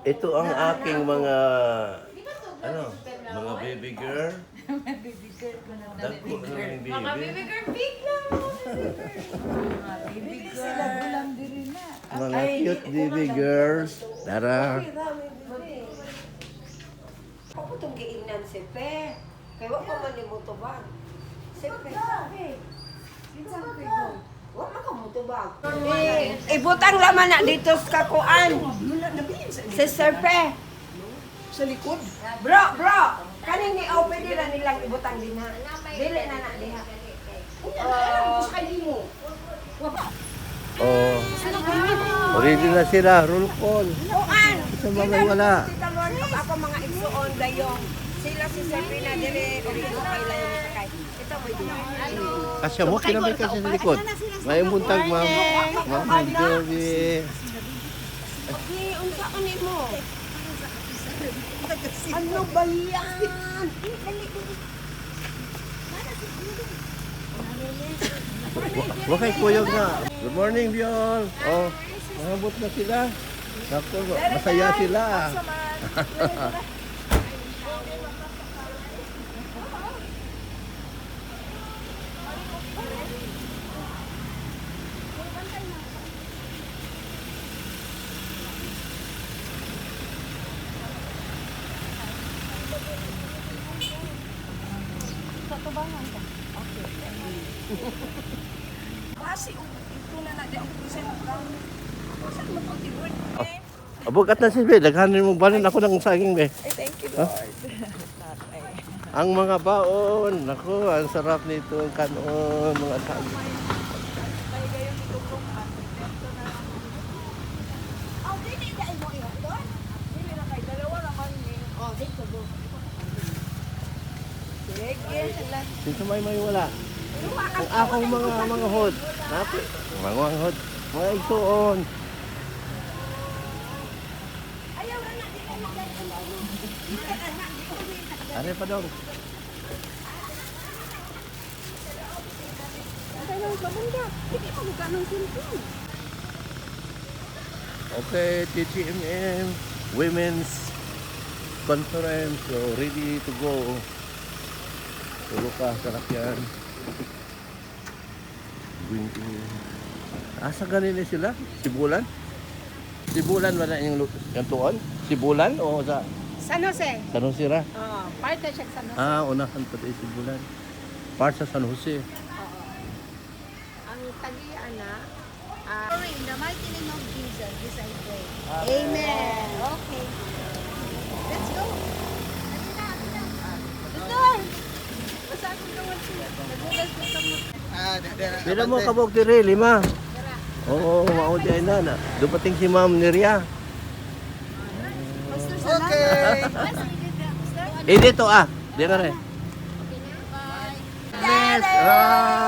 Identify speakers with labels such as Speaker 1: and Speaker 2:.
Speaker 1: Ito ang aking mga, ano, mga baby girl.
Speaker 2: Baby girl ko na
Speaker 1: Dagko na yung
Speaker 3: Mga
Speaker 1: baby.
Speaker 3: baby girl, big lang.
Speaker 2: baby girl. Sila gulang diri na.
Speaker 1: Mga cute baby girls. Tara.
Speaker 4: Ako itong giingnan si Pe. Kaya wak pa man mo tubag. Si Pe. Wak man ka mo tubag. Ibutang laman na dito sa kakuan. Si Sir Pe. Sa likod? Bro! Kaning ni open nila nilang ibutang din ha. Dili na na diha.
Speaker 1: Oh, ready na sila. Roll call.
Speaker 4: Kuan!
Speaker 1: Sa mga wala.
Speaker 4: Tita Lord, ako mga igsuon dayong. Sila si Sir Pe na dili. Origo kaila yung sakay. Ito mo din.
Speaker 1: Kasya mo, kinamay kasi sa likod. May buntag, ma'am. Ma'am, Jovi.
Speaker 4: Unsa ani mo? Ano ba yan?
Speaker 1: Wakay kuyog na. Good morning, Biol. Oh, mahabot na sila. Naku, masaya sila.
Speaker 4: Kasi ito na na di ako present ka. Saan mo pag i-word?
Speaker 1: Abugat na si Be. Daghanin mo balon ako ng saging, Be.
Speaker 4: Ay, thank you, Lord.
Speaker 1: Ang mga baon. Naku, ang sarap nito. Ang kanon, mga saging. Dito may wala. Ang akong mga hod. Napi. Mga hod. Mga igsuon. Ano pa dong? Okay, TGMM Women's Conference. So, ready to go. Tulo ka, sarap yan. Asa ganili sila? Sibulan? Sibulan wala yung tuon? Sibulan o sa
Speaker 3: San Jose.
Speaker 1: San Jose ra?
Speaker 3: Oh, part na siya sa San Jose.
Speaker 1: Ah, unahan pa tayo Sibulan. Part sa San Jose.
Speaker 3: Ang tagian na, in the mighty name of Jesus, this I pray. Amen. Okay. Let's go. Let's go. Basta ako naman siya. Nagugas ko sa mga.
Speaker 1: Pila mo kabog diri, 5. Oo, maudi ay na. Dumating si Ma'am Neria.
Speaker 3: Okay.
Speaker 1: Eh, dito ah. Di na rin.
Speaker 3: Bye.
Speaker 1: Yes. Ah.